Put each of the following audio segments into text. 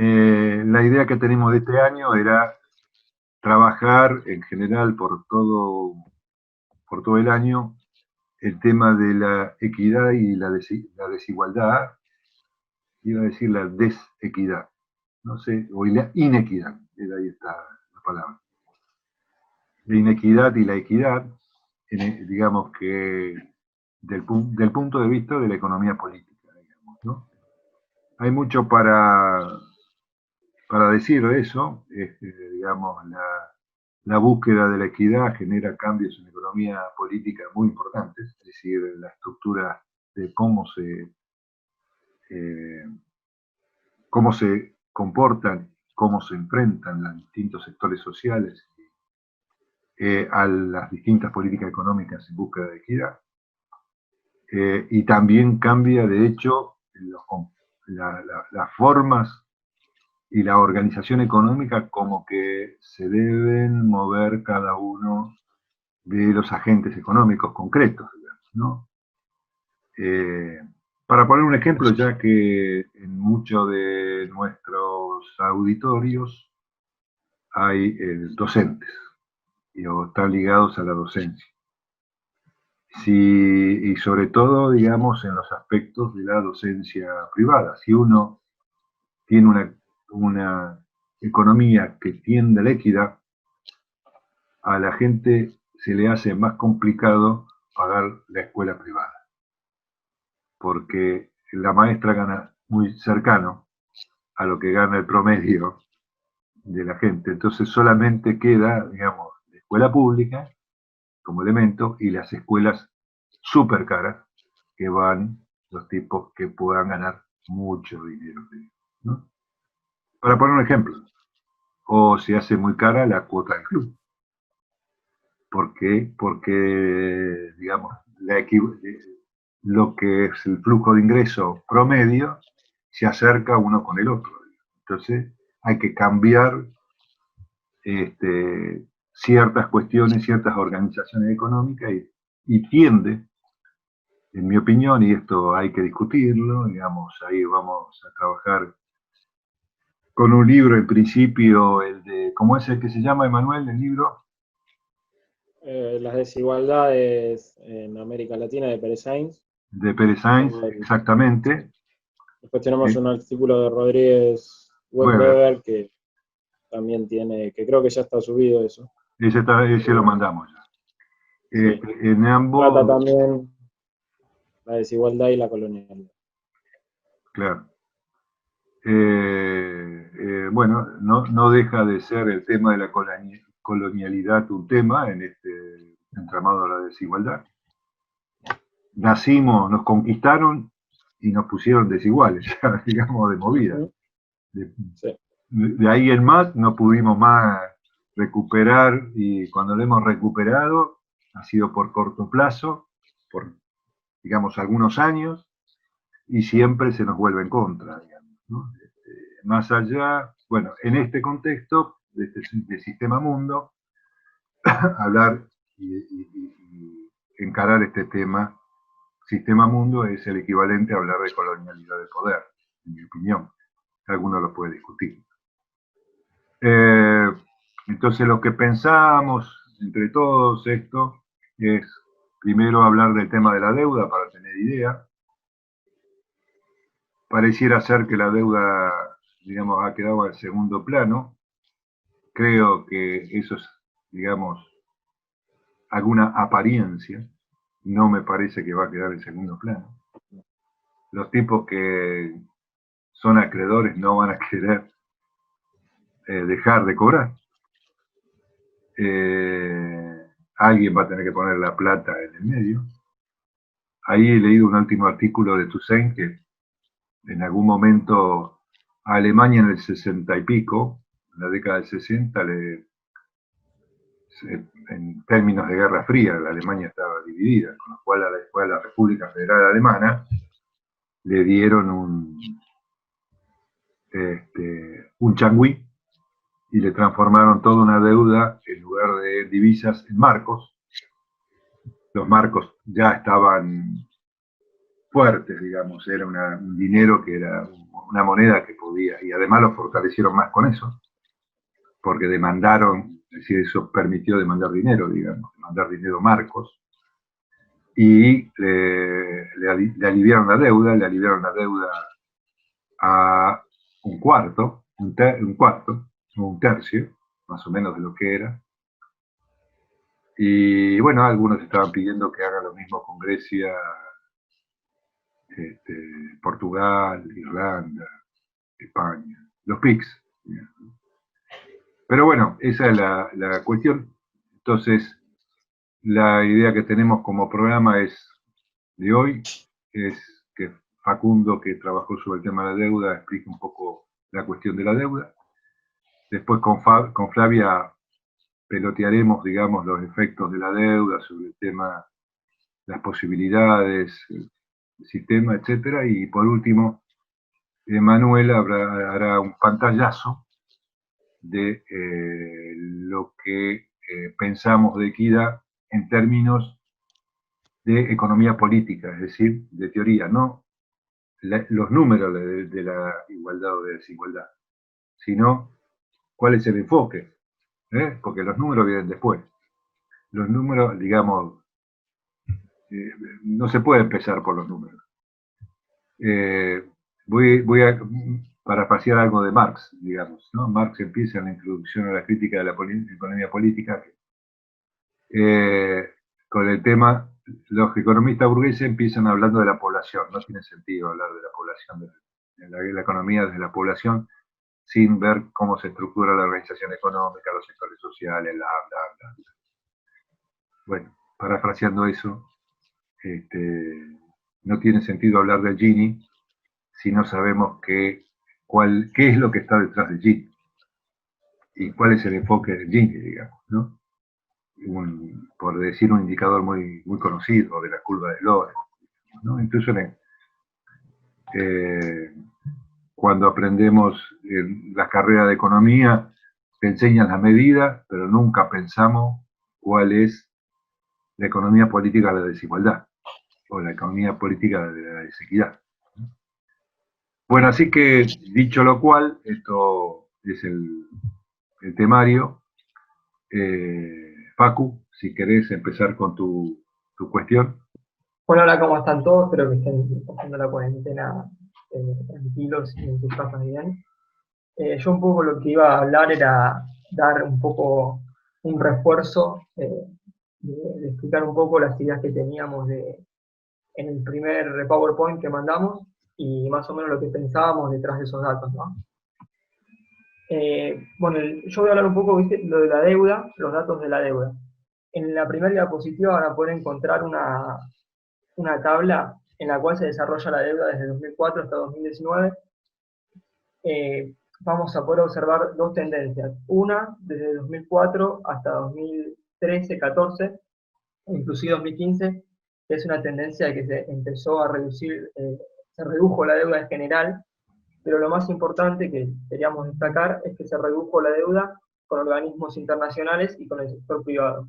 La idea que tenemos de este año era trabajar en general por todo el año el tema de la equidad y la desigualdad, iba a decir la desequidad, no sé, o la inequidad, ahí está la palabra. La inequidad y la equidad, digamos que del punto de vista de la economía política, digamos, ¿no? Hay mucho para decir de eso, digamos, la búsqueda de la equidad genera cambios en la economía política muy importantes, es decir, la estructura de cómo se comportan, cómo se enfrentan los distintos sectores sociales a las distintas políticas económicas en búsqueda de equidad. Y también cambia, de hecho, las formas y la organización económica como que se deben mover cada uno de los agentes económicos concretos, ¿no? Para poner un ejemplo, ya que en muchos de nuestros auditorios hay docentes o están ligados a la docencia. Y sobre todo, digamos, en los aspectos de la docencia privada. Si uno tiene una economía que tiende a la equidad, a la gente se le hace más complicado pagar la escuela privada, porque la maestra gana muy cercano a lo que gana el promedio de la gente. Entonces solamente queda, digamos, la escuela pública como elemento y las escuelas súper caras que van los tipos que puedan ganar mucho dinero, ¿no? Para poner un ejemplo, o se hace muy cara la cuota del club. ¿Por qué? Porque, digamos, lo que es el flujo de ingreso promedio se acerca uno con el otro. Entonces hay que cambiar ciertas cuestiones, ciertas organizaciones económicas y tiende, en mi opinión, y esto hay que discutirlo, digamos, ahí vamos a trabajar con un libro, en principio, ¿cómo es el que se llama, Emanuel, el libro? Las desigualdades en América Latina de Pérez Sainz. De Pérez Sainz, exactamente. Después tenemos un artículo de Rodríguez Weber que también tiene, que creo que ya está subido eso. Ese lo mandamos ya. Sí. En ambos... Trata también la desigualdad y la colonialidad. Claro. Bueno, no deja de ser el tema de la colonialidad un tema en este entramado de la desigualdad. Nacimos, nos conquistaron y nos pusieron desiguales, digamos, de movida. De ahí en más no pudimos más recuperar, y cuando lo hemos recuperado ha sido por corto plazo, por, digamos, algunos años, y siempre se nos vuelve en contra, digamos, ¿no? Más allá, bueno, en este contexto de sistema mundo, hablar y encarar este tema, sistema mundo, es el equivalente a hablar de colonialidad de poder, en mi opinión. Alguno lo puede discutir. Entonces lo que pensamos entre todos esto es primero hablar del tema de la deuda para tener idea. Pareciera ser que la deuda, digamos, ha quedado al segundo plano. Creo que eso es, digamos, alguna apariencia. No me parece que va a quedar en segundo plano. Los tipos que son acreedores no van a querer dejar de cobrar. Alguien va a tener que poner la plata en el medio. Ahí he leído un último artículo de Toussaint que en algún momento a Alemania en el 60 y pico, en la década del 60, en términos de Guerra Fría, la Alemania estaba dividida, con lo cual a la República Federal Alemana le dieron un changüí y le transformaron toda una deuda, en lugar de divisas, en marcos. Los marcos ya estaban fuertes, digamos, era un dinero que era una moneda que podía, y además lo fortalecieron más con eso, porque demandaron, es decir, eso permitió demandar dinero, digamos, demandar dinero marcos, y le aliviaron la deuda a un cuarto, un tercio, más o menos de lo que era. Y bueno, algunos estaban pidiendo que haga lo mismo con Grecia, Portugal, Irlanda, España, los PICs. Pero bueno, esa es la cuestión. Entonces, la idea que tenemos como programa de hoy es que Facundo, que trabajó sobre el tema de la deuda, explique un poco la cuestión de la deuda. Después con Flavia pelotearemos, digamos, los efectos de la deuda sobre el tema, las posibilidades, el sistema, etcétera. Y por último, Manuel hará un pantallazo de lo que pensamos de equidad en términos de economía política, es decir, de teoría, no los números de la igualdad o de desigualdad, sino cuál es el enfoque, porque los números vienen después. Los números, digamos, no se puede empezar por los números. Voy a parafrasear algo de Marx, digamos, ¿no? Marx empieza en la introducción a la crítica de la economía política con el tema, los economistas burgueses empiezan hablando de la población, no tiene sentido hablar de la población, de la economía desde la población, sin ver cómo se estructura la organización económica, los sectores sociales, bla, bla, bla, bla. Bueno, parafraseando eso, no tiene sentido hablar del Gini si no sabemos qué es lo que está detrás del Gini y cuál es el enfoque del Gini, digamos, ¿no? Por decir un indicador muy, muy conocido de la curva de Lorenz, ¿no? Incluso cuando aprendemos en las carreras de economía, te enseñan las medidas, pero nunca pensamos cuál es la economía política de la desigualdad o la economía política de la desequidad. Bueno, así que dicho lo cual, esto es el temario. Facu, si querés empezar con tu cuestión. Bueno, hola, ¿cómo están todos? Espero que estén pasando la cuarentena tranquilos y en sus casas bien. Yo un poco lo que iba a hablar era dar un poco un refuerzo, de explicar un poco las ideas que teníamos en el primer PowerPoint que mandamos y más o menos lo que pensábamos detrás de esos datos, ¿no? Bueno, yo voy a hablar un poco, ¿viste? Lo de la deuda, los datos de la deuda. En la primera diapositiva van a poder encontrar una tabla en la cual se desarrolla la deuda desde 2004 hasta 2019. Vamos a poder observar dos tendencias. Una, desde 2004 hasta 2013-14, inclusive 2015, que es una tendencia que se empezó a reducir, se redujo la deuda en general, pero lo más importante que queríamos destacar es que se redujo la deuda con organismos internacionales y con el sector privado.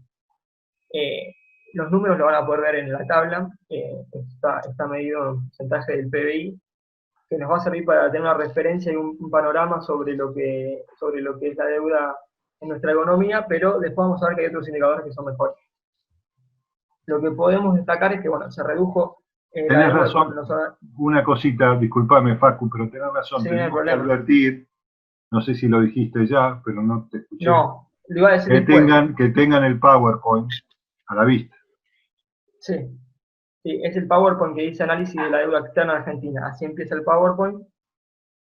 Los números lo van a poder ver en la tabla, está medido en porcentaje del PBI, que nos va a servir para tener una referencia y un panorama sobre lo que es la deuda en nuestra economía, pero después vamos a ver que hay otros indicadores que son mejores. Lo que podemos destacar es que, bueno, se redujo la deuda razón, una cosita, discúlpame Facu, pero tenés razón, sí, tenemos que advertir, no sé si lo dijiste ya, pero no te escuché. No, lo iba a decir que tengan el PowerPoint a la vista. Sí, es el PowerPoint que dice análisis de la deuda externa de Argentina. Así empieza el PowerPoint.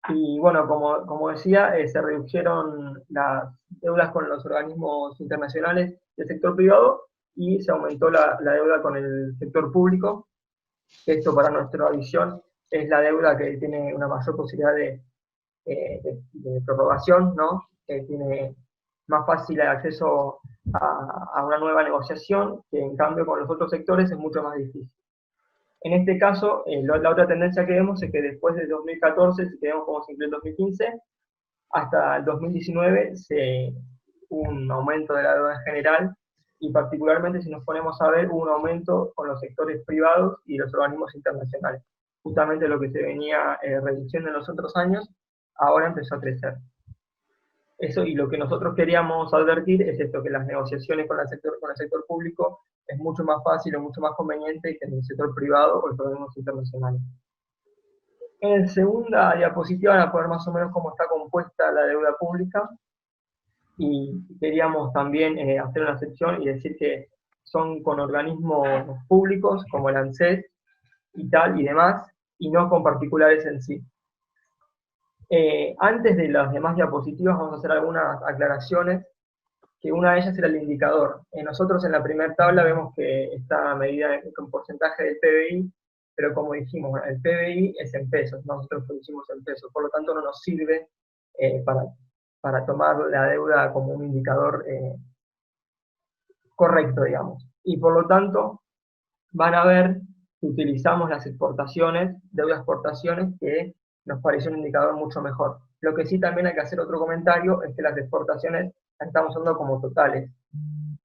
Y bueno, como decía, se redujeron las deudas con los organismos internacionales del sector privado y se aumentó la deuda con el sector público. Esto, para nuestra visión, es la deuda que tiene una mayor posibilidad de prorrogación, ¿no? Que tiene más fácil el acceso a una nueva negociación, que en cambio con los otros sectores es mucho más difícil. En este caso, la otra tendencia que vemos es que después del 2014, si tenemos como simple el 2015, hasta el 2019 hubo un aumento de la deuda en general, y particularmente si nos ponemos a ver, hubo un aumento con los sectores privados y los organismos internacionales. Justamente lo que se venía reduciendo en los otros años, ahora empezó a crecer. Eso, y lo que nosotros queríamos advertir es esto, que las negociaciones con el sector público es mucho más fácil o mucho más conveniente que en el sector privado o los organismos internacionales. En segunda diapositiva van a poner más o menos cómo está compuesta la deuda pública, y queríamos también hacer una excepción y decir que son con organismos públicos como el ANSES y tal y demás, y no con particulares en sí. Antes de las demás diapositivas vamos a hacer algunas aclaraciones, que una de ellas era el indicador. Nosotros en la primera tabla vemos que está medida con porcentaje del PBI, pero como dijimos, el PBI es en pesos, nosotros producimos en pesos, por lo tanto no nos sirve para tomar la deuda como un indicador correcto, digamos. Y por lo tanto, van a ver que utilizamos las exportaciones, deuda exportaciones, que nos pareció un indicador mucho mejor. Lo que sí también hay que hacer otro comentario es que las exportaciones las estamos usando como totales,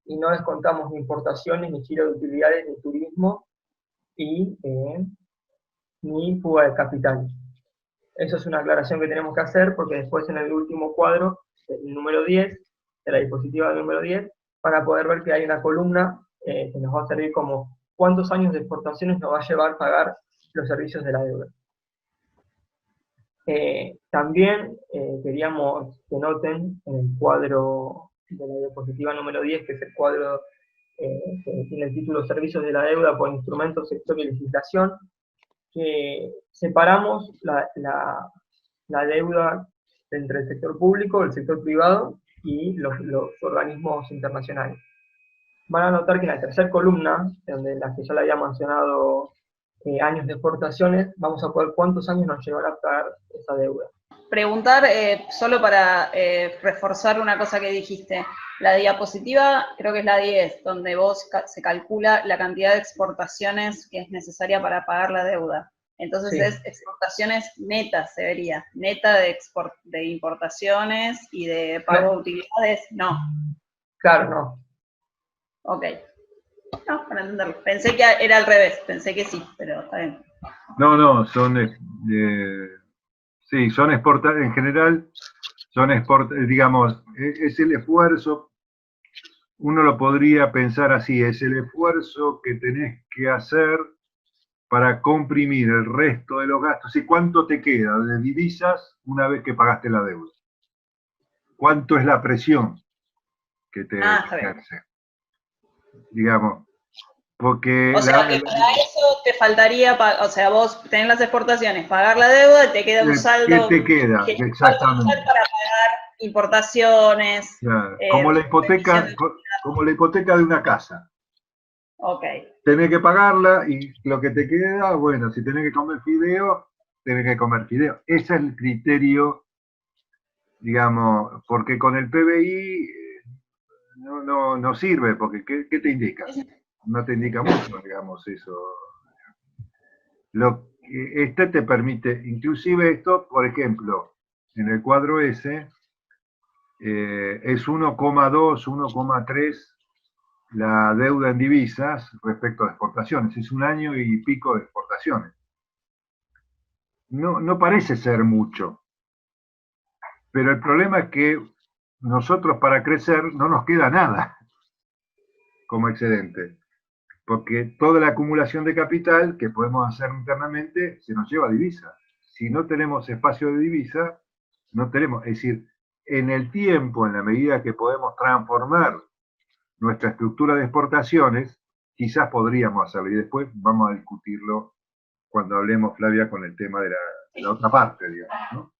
y no descontamos ni importaciones, ni giro de utilidades, ni turismo, y ni fuga de capital. Eso es una aclaración que tenemos que hacer, porque después en el último cuadro, el número 10, de la diapositiva número 10, van a poder ver que hay una columna que nos va a servir como cuántos años de exportaciones nos va a llevar pagar los servicios de la deuda. También queríamos que noten en el cuadro de la diapositiva número 10, que es el cuadro que tiene el título Servicios de la deuda por instrumentos, sector y legislación, que separamos la deuda entre el sector público, el sector privado y los organismos internacionales. Van a notar que en la tercera columna, donde las que ya le había mencionado, años de exportaciones, vamos a poder cuántos años nos llevará a pagar esa deuda. Preguntar, solo para reforzar una cosa que dijiste. La diapositiva, creo que es la 10, donde se calcula la cantidad de exportaciones que es necesaria para pagar la deuda. Entonces sí, es exportaciones netas, se vería. Neta de importaciones y de pago de utilidades, no. Claro, no. Ok. No, para entenderlo. Pensé que era al revés, pensé que sí, pero está bien. No, son... sí, son en general, digamos, es el esfuerzo, uno lo podría pensar así, es el esfuerzo que tenés que hacer para comprimir el resto de los gastos. ¿Y cuánto te queda de divisas una vez que pagaste la deuda? ¿Cuánto es la presión que te ejerce? Digamos, porque... O sea, que para eso te faltaría, o sea, vos tenés las exportaciones, pagar la deuda, te queda un saldo... ¿Qué te queda? Exactamente. Para pagar importaciones... Claro. Como la hipoteca de una casa. Ok. Tenés que pagarla y lo que te queda, bueno, si tenés que comer fideo, tenés que comer fideo. Ese es el criterio, digamos, porque con el PBI no sirve, porque ¿qué te indica? No te indica mucho, digamos, eso. Este te permite, inclusive esto, por ejemplo, en el cuadro S, es 1,2, 1,3 la deuda en divisas respecto a exportaciones. Es un año y pico de exportaciones. No parece ser mucho. Pero el problema es que nosotros para crecer no nos queda nada como excedente. Porque toda la acumulación de capital que podemos hacer internamente se nos lleva a divisa. Si no tenemos espacio de divisa, no tenemos. Es decir, en el tiempo, en la medida que podemos transformar nuestra estructura de exportaciones, quizás podríamos hacerlo. Y después vamos a discutirlo cuando hablemos, Flavia, con el tema de la otra parte, digamos, ¿no?